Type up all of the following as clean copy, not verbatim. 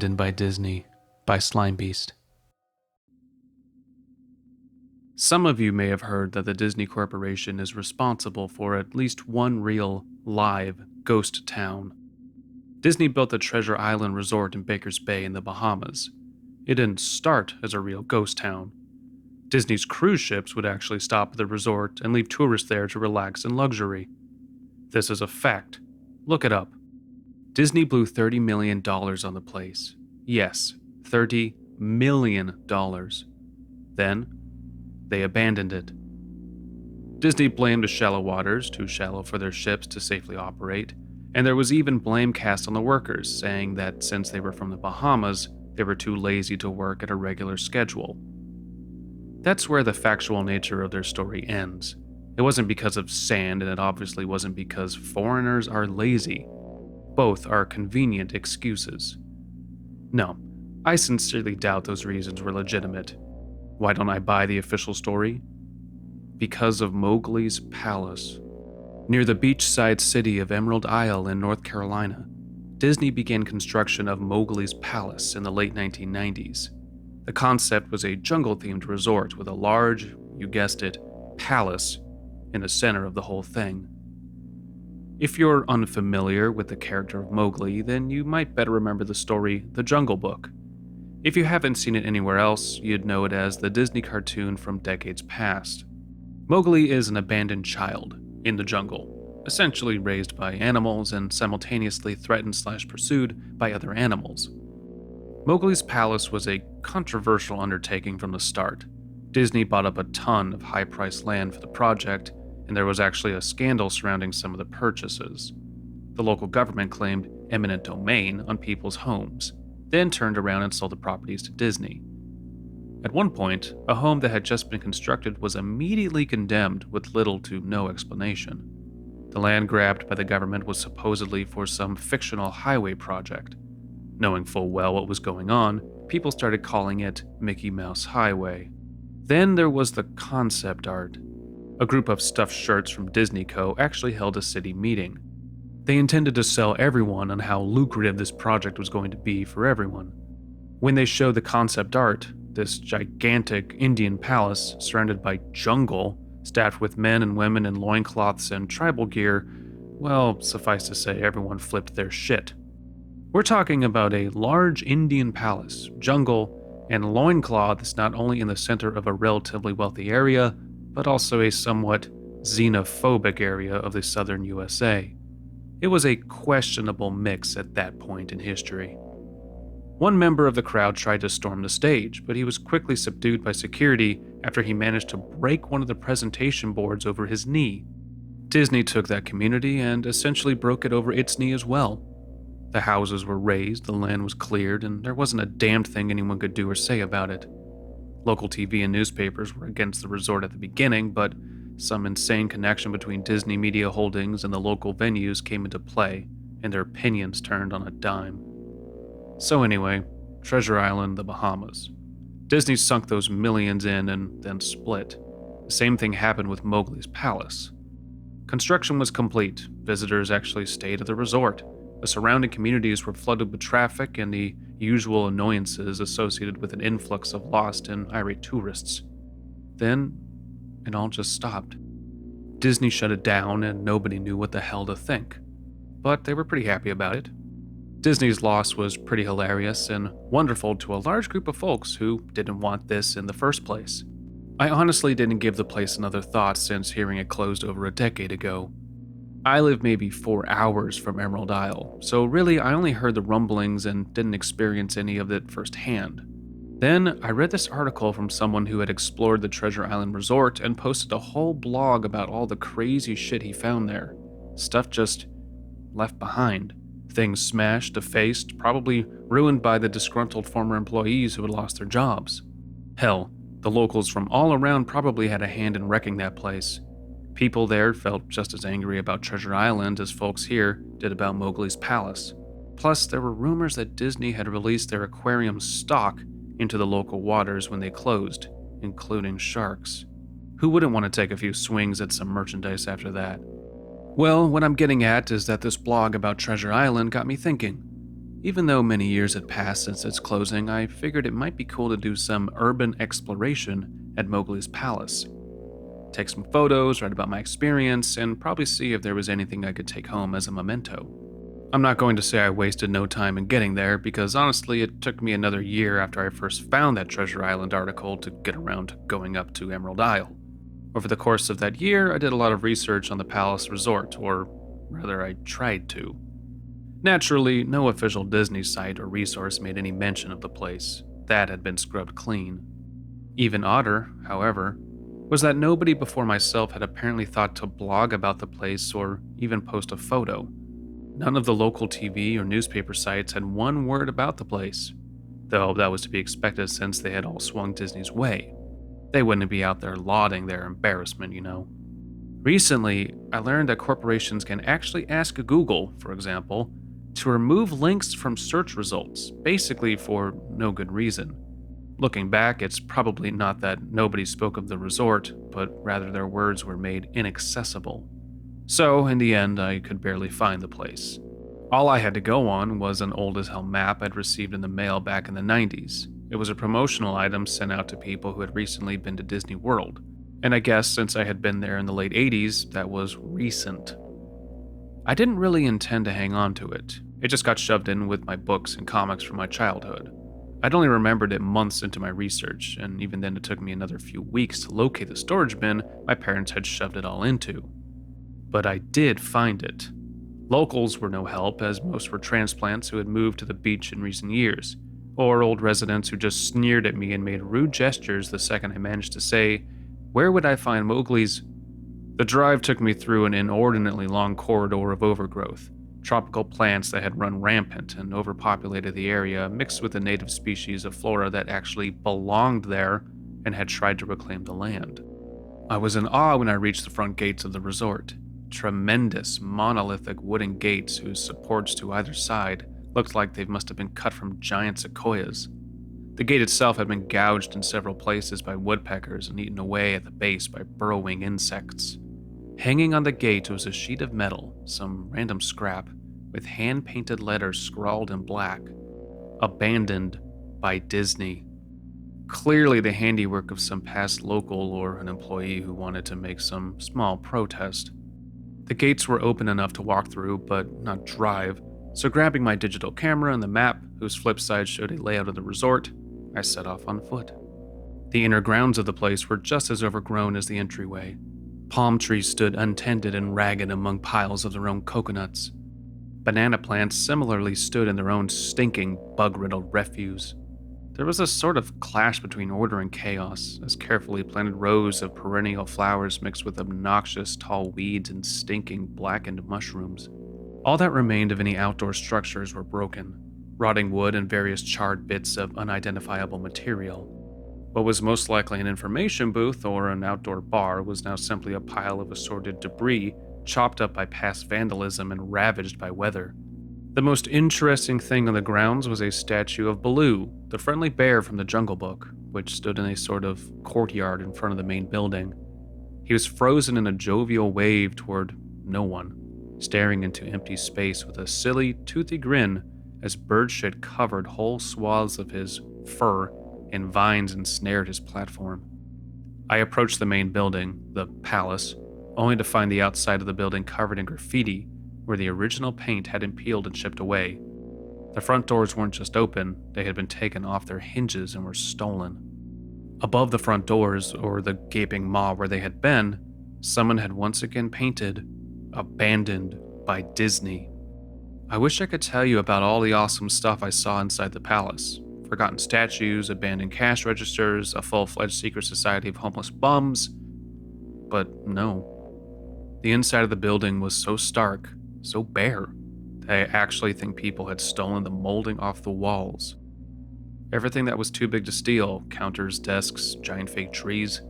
Abandoned by Disney by Slimebeast. Some of you may have heard that the Disney Corporation is responsible for at least one real, live, ghost town. Disney built the Treasure Island Resort in Baker's Bay in the Bahamas. It didn't start as a real ghost town. Disney's cruise ships would actually stop at the resort and leave tourists there to relax in luxury. This is a fact. Look it up. Disney blew $30 million on the place. Yes, $30 million. Then, they abandoned it. Disney blamed the shallow waters, too shallow for their ships to safely operate, and there was even blame cast on the workers, saying that since they were from the Bahamas, they were too lazy to work at a regular schedule. That's where the factual nature of their story ends. It wasn't because of sand, and it obviously wasn't because foreigners are lazy. Both are convenient excuses. No, I sincerely doubt those reasons were legitimate. Why don't I buy the official story? Because of Mowgli's Palace. Near the beachside city of Emerald Isle in North Carolina, Disney began construction of Mowgli's Palace in the late 1990s. The concept was a jungle-themed resort with a large, you guessed it, palace in the center of the whole thing. If you're unfamiliar with the character of Mowgli, then you might better remember the story The Jungle Book. If you haven't seen it anywhere else, you'd know it as the Disney cartoon from decades past. Mowgli is an abandoned child in the jungle, essentially raised by animals and simultaneously threatened/pursued by other animals. Mowgli's Palace was a controversial undertaking from the start. Disney bought up a ton of high-priced land for the project, and there was actually a scandal surrounding some of the purchases. The local government claimed eminent domain on people's homes, then turned around and sold the properties to Disney. At one point, a home that had just been constructed was immediately condemned with little to no explanation. The land grabbed by the government was supposedly for some fictional highway project. Knowing full well what was going on, people started calling it Mickey Mouse Highway. Then there was the concept art. A group of stuffed shirts from Disney Co. actually held a city meeting. They intended to sell everyone on how lucrative this project was going to be for everyone. When they showed the concept art, this gigantic Indian palace surrounded by jungle, staffed with men and women in loincloths and tribal gear, well, suffice to say, everyone flipped their shit. We're talking about a large Indian palace, jungle, and loincloths not only in the center of a relatively wealthy area, but also a somewhat xenophobic area of the southern USA. It was a questionable mix at that point in history. One member of the crowd tried to storm the stage, but he was quickly subdued by security after he managed to break one of the presentation boards over his knee. Disney took that community and essentially broke it over its knee as well. The houses were razed, the land was cleared, and there wasn't a damned thing anyone could do or say about it. Local TV and newspapers were against the resort at the beginning, but some insane connection between Disney Media Holdings and the local venues came into play, and their opinions turned on a dime. So anyway, Treasure Island, the Bahamas. Disney sunk those millions in and then split. The same thing happened with Mowgli's Palace. Construction was complete. Visitors actually stayed at the resort. The surrounding communities were flooded with traffic and the usual annoyances associated with an influx of lost and irate tourists. Then, it all just stopped. Disney shut it down and nobody knew what the hell to think. But they were pretty happy about it. Disney's loss was pretty hilarious and wonderful to a large group of folks who didn't want this in the first place. I honestly didn't give the place another thought since hearing it closed over a decade ago. I live maybe 4 hours from Emerald Isle, so really I only heard the rumblings and didn't experience any of it firsthand. Then I read this article from someone who had explored the Treasure Island Resort and posted a whole blog about all the crazy shit he found there. Stuff just left behind. Things smashed, defaced, probably ruined by the disgruntled former employees who had lost their jobs. Hell, the locals from all around probably had a hand in wrecking that place. People there felt just as angry about Treasure Island as folks here did about Mowgli's Palace. Plus, there were rumors that Disney had released their aquarium stock into the local waters when they closed, including sharks. Who wouldn't want to take a few swings at some merchandise after that? Well, what I'm getting at is that this blog about Treasure Island got me thinking. Even though many years had passed since its closing, I figured it might be cool to do some urban exploration at Mowgli's palace. Take some photos, write about my experience, and probably see if there was anything I could take home as a memento. I'm not going to say I wasted no time in getting there, because honestly, it took me another year after I first found that Treasure Island article to get around to going up to Emerald Isle. Over the course of that year, I did a lot of research on the Palace Resort, or rather, I tried to. Naturally, no official Disney site or resource made any mention of the place. That had been scrubbed clean. Even odder, however, was that nobody before myself had apparently thought to blog about the place or even post a photo. None of the local TV or newspaper sites had one word about the place, though that was to be expected since they had all swung Disney's way. They wouldn't be out there lauding their embarrassment, you know. Recently, I learned that corporations can actually ask Google, for example, to remove links from search results, basically for no good reason. Looking back, it's probably not that nobody spoke of the resort, but rather their words were made inaccessible. So, in the end, I could barely find the place. All I had to go on was an old as hell map I'd received in the mail back in the 90s. It was a promotional item sent out to people who had recently been to Disney World. And I guess since I had been there in the late 80s, that was recent. I didn't really intend to hang on to it. It just got shoved in with my books and comics from my childhood. I'd only remembered it months into my research, and even then it took me another few weeks to locate the storage bin my parents had shoved it all into. But I did find it. Locals were no help, as most were transplants who had moved to the beach in recent years, or old residents who just sneered at me and made rude gestures the second I managed to say, "Where would I find Mowgli's?" The drive took me through an inordinately long corridor of overgrowth, tropical plants that had run rampant and overpopulated the area, mixed with the native species of flora that actually belonged there and had tried to reclaim the land. I was in awe when I reached the front gates of the resort. Tremendous, monolithic wooden gates whose supports to either side looked like they must have been cut from giant sequoias. The gate itself had been gouged in several places by woodpeckers and eaten away at the base by burrowing insects. Hanging on the gate was a sheet of metal, some random scrap, with hand-painted letters scrawled in black. Abandoned by Disney. Clearly the handiwork of some past local or an employee who wanted to make some small protest. The gates were open enough to walk through, but not drive, so grabbing my digital camera and the map, whose flip side showed a layout of the resort, I set off on foot. The inner grounds of the place were just as overgrown as the entryway. Palm trees stood untended and ragged among piles of their own coconuts. Banana plants similarly stood in their own stinking, bug-riddled refuse. There was a sort of clash between order and chaos, as carefully planted rows of perennial flowers mixed with obnoxious tall weeds and stinking blackened mushrooms. All that remained of any outdoor structures were broken, rotting wood and various charred bits of unidentifiable material. What was most likely an information booth or an outdoor bar was now simply a pile of assorted debris chopped up by past vandalism and ravaged by weather. The most interesting thing on the grounds was a statue of Baloo, the friendly bear from the Jungle Book, which stood in a sort of courtyard in front of the main building. He was frozen in a jovial wave toward no one, staring into empty space with a silly, toothy grin as birdshit covered whole swaths of his fur and vines ensnared his platform. I approached the main building, the palace, only to find the outside of the building covered in graffiti where the original paint had been peeled and shipped away. The front doors weren't just open, they had been taken off their hinges and were stolen. Above the front doors, or the gaping maw where they had been, someone had once again painted, "Abandoned by Disney." I wish I could tell you about all the awesome stuff I saw inside the palace. Forgotten statues, abandoned cash registers, a full-fledged secret society of homeless bums. But no. The inside of the building was so stark, so bare, that I actually think people had stolen the molding off the walls. Everything that was too big to steal, counters, desks, giant fake trees,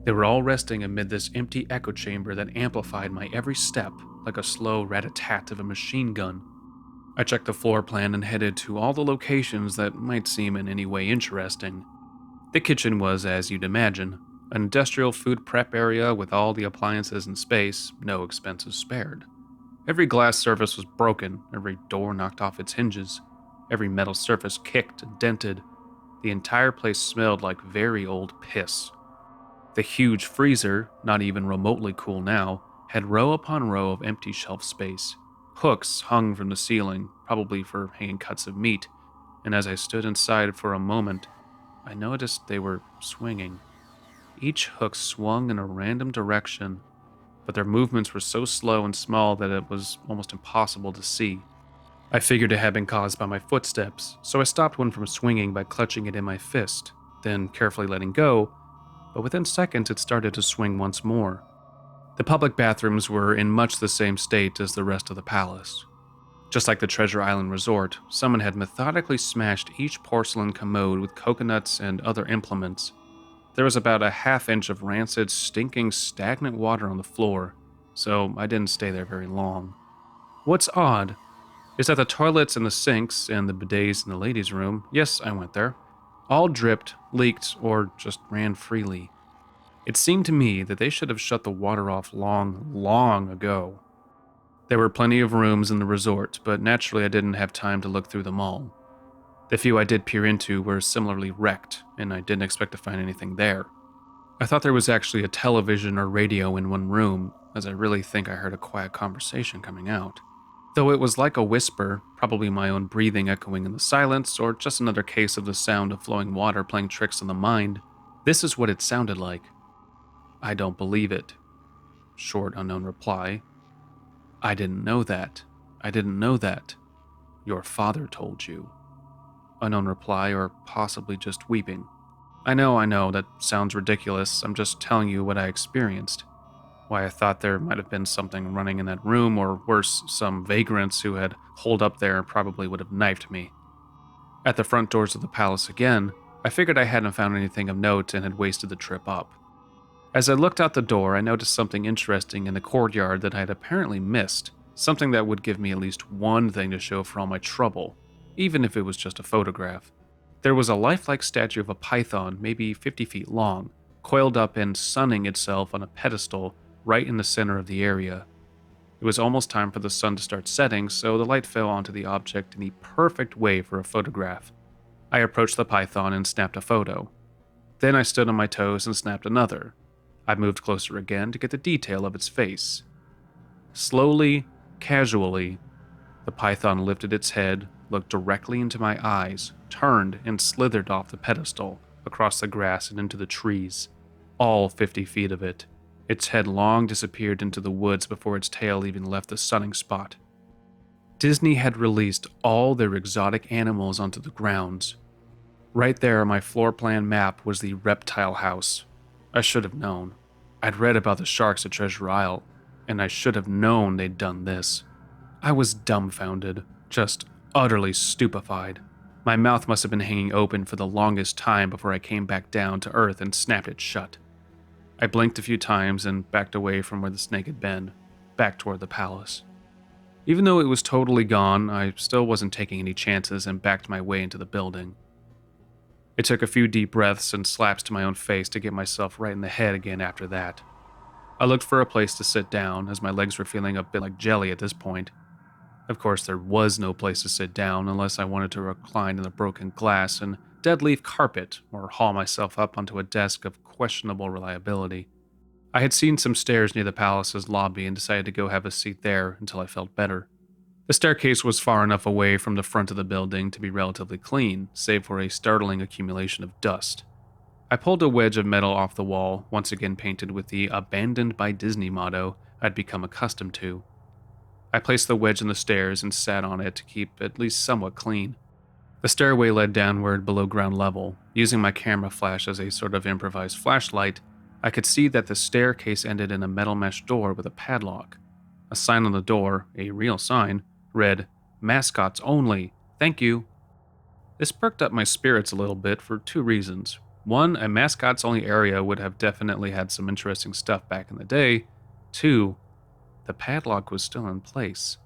they were all resting amid this empty echo chamber that amplified my every step like a slow rat-a-tat of a machine gun. I checked the floor plan and headed to all the locations that might seem in any way interesting. The kitchen was, as you'd imagine, an industrial food prep area with all the appliances in space, no expenses spared. Every glass surface was broken, every door knocked off its hinges. Every metal surface kicked and dented. The entire place smelled like very old piss. The huge freezer, not even remotely cool now, had row upon row of empty shelf space. Hooks hung from the ceiling, probably for hanging cuts of meat, and as I stood inside for a moment, I noticed they were swinging. Each hook swung in a random direction, but their movements were so slow and small that it was almost impossible to see. I figured it had been caused by my footsteps, so I stopped one from swinging by clutching it in my fist, then carefully letting go, but within seconds it started to swing once more. The public bathrooms were in much the same state as the rest of the palace. Just like the Treasure Island Resort, someone had methodically smashed each porcelain commode with coconuts and other implements. There was about a half-inch of rancid, stinking, stagnant water on the floor, so I didn't stay there very long. What's odd is that the toilets and the sinks and the bidets in the ladies' room, yes, I went there, all dripped, leaked, or just ran freely. It seemed to me that they should have shut the water off long, long ago. There were plenty of rooms in the resort, but naturally I didn't have time to look through them all. The few I did peer into were similarly wrecked, and I didn't expect to find anything there. I thought there was actually a television or radio in one room, as I really think I heard a quiet conversation coming out. Though it was like a whisper, probably my own breathing echoing in the silence, or just another case of the sound of flowing water playing tricks on the mind, this is what it sounded like. I don't believe it. Short, unknown reply. I didn't know that. I didn't know that. Your father told you. Unknown reply, or possibly just weeping. I know, that sounds ridiculous. I'm just telling you what I experienced. Why I thought there might have been something running in that room, or worse, some vagrants who had holed up there and probably would have knifed me. At the front doors of the palace again, I figured I hadn't found anything of note and had wasted the trip up. As I looked out the door, I noticed something interesting in the courtyard that I had apparently missed, something that would give me at least one thing to show for all my trouble, even if it was just a photograph. There was a lifelike statue of a python, maybe 50 feet long, coiled up and sunning itself on a pedestal right in the center of the area. It was almost time for the sun to start setting, so the light fell onto the object in the perfect way for a photograph. I approached the python and snapped a photo. Then I stood on my toes and snapped another. I moved closer again to get the detail of its face. Slowly, casually, the python lifted its head, looked directly into my eyes, turned, and slithered off the pedestal, across the grass and into the trees. All 50 feet of it. Its head long disappeared into the woods before its tail even left the sunning spot. Disney had released all their exotic animals onto the grounds. Right there on my floor plan map was the reptile house. I should have known. I'd read about the sharks at Treasure Isle, and I should have known they'd done this. I was dumbfounded, just utterly stupefied. My mouth must have been hanging open for the longest time before I came back down to earth and snapped it shut. I blinked a few times and backed away from where the snake had been, back toward the palace. Even though it was totally gone, I still wasn't taking any chances and backed my way into the building. It took a few deep breaths and slaps to my own face to get myself right in the head again after that. I looked for a place to sit down, as my legs were feeling a bit like jelly at this point. Of course, there was no place to sit down unless I wanted to recline in the broken glass and dead leaf carpet or haul myself up onto a desk of questionable reliability. I had seen some stairs near the palace's lobby and decided to go have a seat there until I felt better. The staircase was far enough away from the front of the building to be relatively clean, save for a startling accumulation of dust. I pulled a wedge of metal off the wall, once again painted with the "Abandoned by Disney" motto I'd become accustomed to. I placed the wedge in the stairs and sat on it to keep at least somewhat clean. The stairway led downward below ground level. Using my camera flash as a sort of improvised flashlight, I could see that the staircase ended in a metal mesh door with a padlock. A sign on the door, a real sign, read, "Mascots only, thank you." This perked up my spirits a little bit for two reasons. One, a mascots only area would have definitely had some interesting stuff back in the day. Two, the padlock was still in place.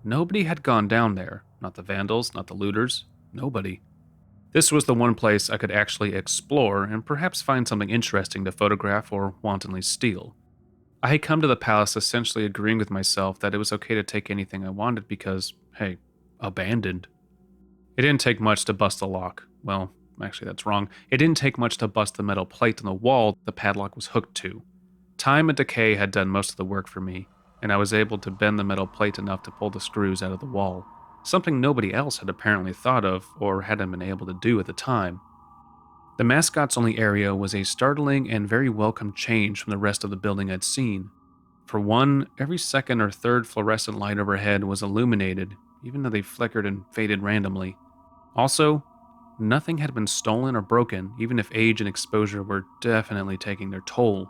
Nobody had gone down there, not the vandals, not the looters, nobody. This was the one place I could actually explore and perhaps find something interesting to photograph or wantonly steal. I had come to the palace essentially agreeing with myself that it was okay to take anything I wanted because, hey, abandoned. It didn't take much to bust the lock. Well, actually, that's wrong. It didn't take much to bust the metal plate on the wall the padlock was hooked to. Time and decay had done most of the work for me, and I was able to bend the metal plate enough to pull the screws out of the wall, something nobody else had apparently thought of or hadn't been able to do at the time. The mascots only area was a startling and very welcome change from the rest of the building I'd seen. For one, every second or third fluorescent light overhead was illuminated, even though they flickered and faded randomly. Also, nothing had been stolen or broken, even if age and exposure were definitely taking their toll.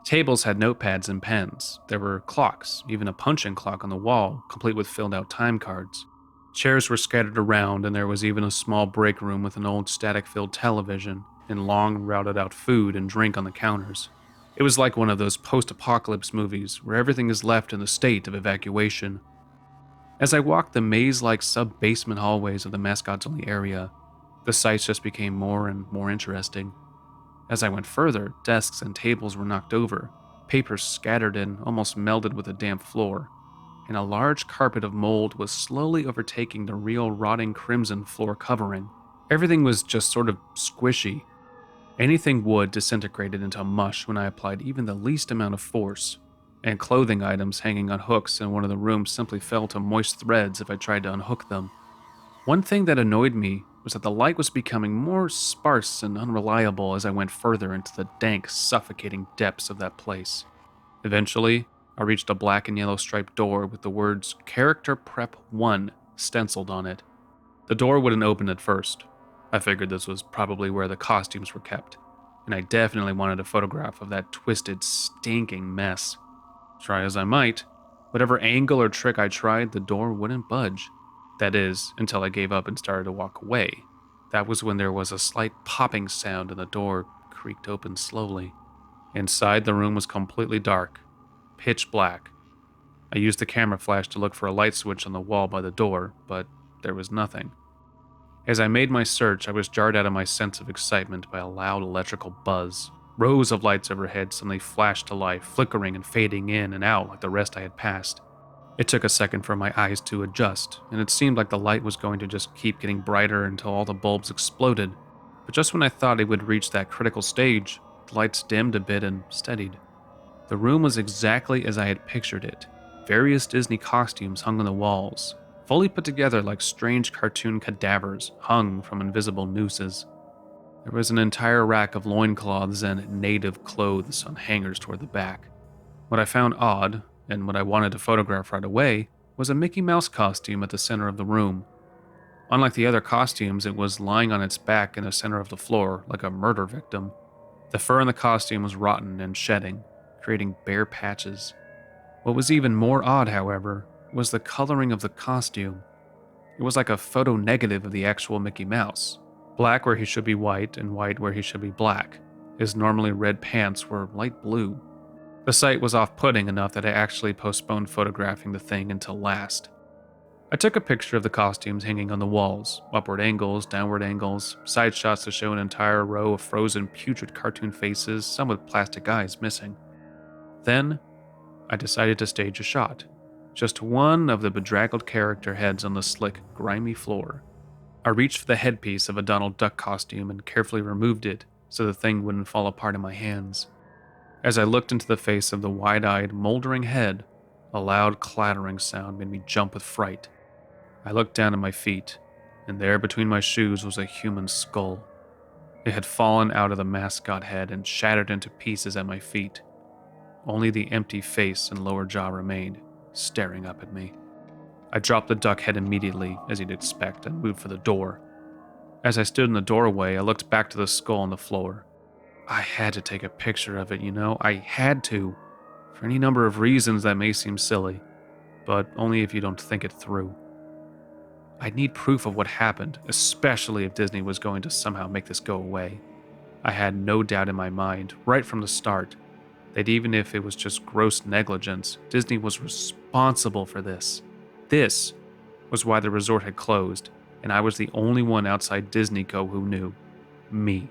Tables had notepads and pens. There were clocks, even a punching clock on the wall, complete with filled out time cards. Chairs were scattered around, and there was even a small break room with an old static filled television and long routed out food and drink on the counters. It was like one of those post apocalypse movies where everything is left in the state of evacuation. As I walked the maze like sub basement hallways of the mascots only area, the sights just became more and more interesting. As I went further, desks and tables were knocked over, papers scattered and almost melded with the damp floor, and a large carpet of mold was slowly overtaking the real rotting crimson floor covering. Everything was just sort of squishy. Anything wood disintegrated into mush when I applied even the least amount of force, and clothing items hanging on hooks in one of the rooms simply fell to moist threads if I tried to unhook them. One thing that annoyed me was that the light was becoming more sparse and unreliable as I went further into the dank, suffocating depths of that place. Eventually, I reached a black and yellow striped door with the words Character Prep 1 stenciled on it. The door wouldn't open at first. I figured this was probably where the costumes were kept, and I definitely wanted a photograph of that twisted, stinking mess. Try as I might, whatever angle or trick I tried, the door wouldn't budge. That is, until I gave up and started to walk away. That was when there was a slight popping sound and the door creaked open slowly. Inside, the room was completely dark, pitch black. I used the camera flash to look for a light switch on the wall by the door, but there was nothing. As I made my search, I was jarred out of my sense of excitement by a loud electrical buzz. Rows of lights overhead suddenly flashed to life, flickering and fading in and out like the rest I had passed. It took a second for my eyes to adjust, and it seemed like the light was going to just keep getting brighter until all the bulbs exploded. But just when I thought it would reach that critical stage, the lights dimmed a bit and steadied. The room was exactly as I had pictured it. Various Disney costumes hung on the walls, fully put together like strange cartoon cadavers hung from invisible nooses. There was an entire rack of loincloths and native clothes on hangers toward the back. What I found odd, and what I wanted to photograph right away, was a Mickey Mouse costume at the center of the room. Unlike the other costumes, it was lying on its back in the center of the floor like a murder victim. The fur in the costume was rotten and shedding, creating bare patches. What was even more odd, however, was the coloring of the costume. It was like a photo negative of the actual Mickey Mouse. Black where he should be white and white where he should be black. His normally red pants were light blue. The sight was off-putting enough that I actually postponed photographing the thing until last. I took a picture of the costumes hanging on the walls, upward angles, downward angles, side shots to show an entire row of frozen, putrid cartoon faces, some with plastic eyes missing. Then, I decided to stage a shot. Just one of the bedraggled character heads on the slick, grimy floor. I reached for the headpiece of a Donald Duck costume and carefully removed it so the thing wouldn't fall apart in my hands. As I looked into the face of the wide-eyed, moldering head, a loud clattering sound made me jump with fright. I looked down at my feet, and there between my shoes was a human skull. It had fallen out of the mascot head and shattered into pieces at my feet. Only the empty face and lower jaw remained, staring up at me. I dropped the duck head immediately, as you'd expect, and moved for the door. As I stood in the doorway, I looked back to the skull on the floor. I had to take a picture of it, I had to. For any number of reasons that may seem silly, but only if you don't think it through. I'd need proof of what happened, especially if Disney was going to somehow make this go away. I had no doubt in my mind, right from the start, that even if it was just gross negligence, Disney was responsible for this. This was why the resort had closed, and I was the only one outside Disney Co. who knew. Me.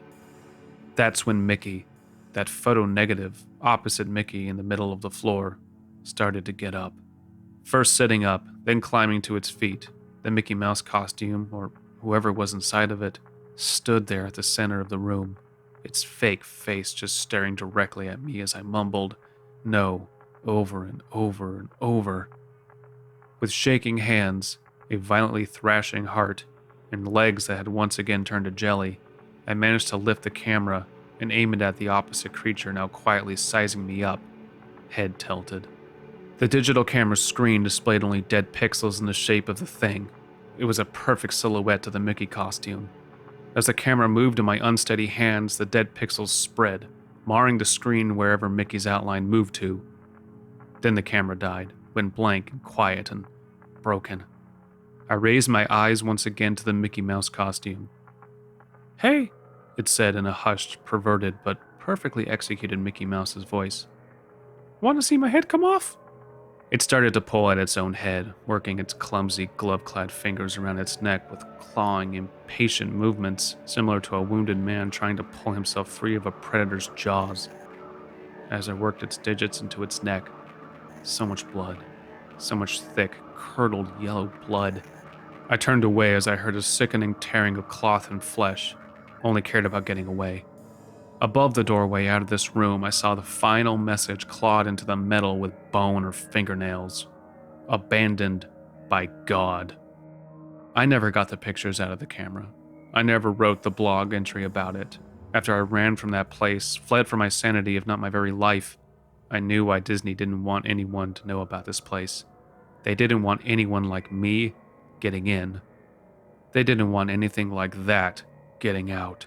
That's when Mickey, that photo negative opposite Mickey in the middle of the floor, started to get up. First sitting up, then climbing to its feet. The Mickey Mouse costume, or whoever was inside of it, stood there at the center of the room, its fake face just staring directly at me as I mumbled, "No," over and over and over. With shaking hands, a violently thrashing heart, and legs that had once again turned to jelly, I managed to lift the camera and aim it at the opposite creature now quietly sizing me up, head tilted. The digital camera's screen displayed only dead pixels in the shape of the thing. It was a perfect silhouette to the Mickey costume. As the camera moved in my unsteady hands, the dead pixels spread, marring the screen wherever Mickey's outline moved to. Then the camera died, went blank and quiet and broken. I raised my eyes once again to the Mickey Mouse costume. "Hey," it said in a hushed, perverted, but perfectly executed Mickey Mouse's voice. "Want to see my head come off?" It started to pull at its own head, working its clumsy, glove-clad fingers around its neck with clawing, impatient movements similar to a wounded man trying to pull himself free of a predator's jaws. As it worked its digits into its neck, so much blood, so much thick, curdled yellow blood. I turned away as I heard a sickening tearing of cloth and flesh, only cared about getting away. Above the doorway out of this room, I saw the final message clawed into the metal with bone or fingernails. Abandoned by God. I never got the pictures out of the camera. I never wrote the blog entry about it. After I ran from that place, fled for my sanity if not my very life, I knew why Disney didn't want anyone to know about this place. They didn't want anyone like me getting in. They didn't want anything like that getting out.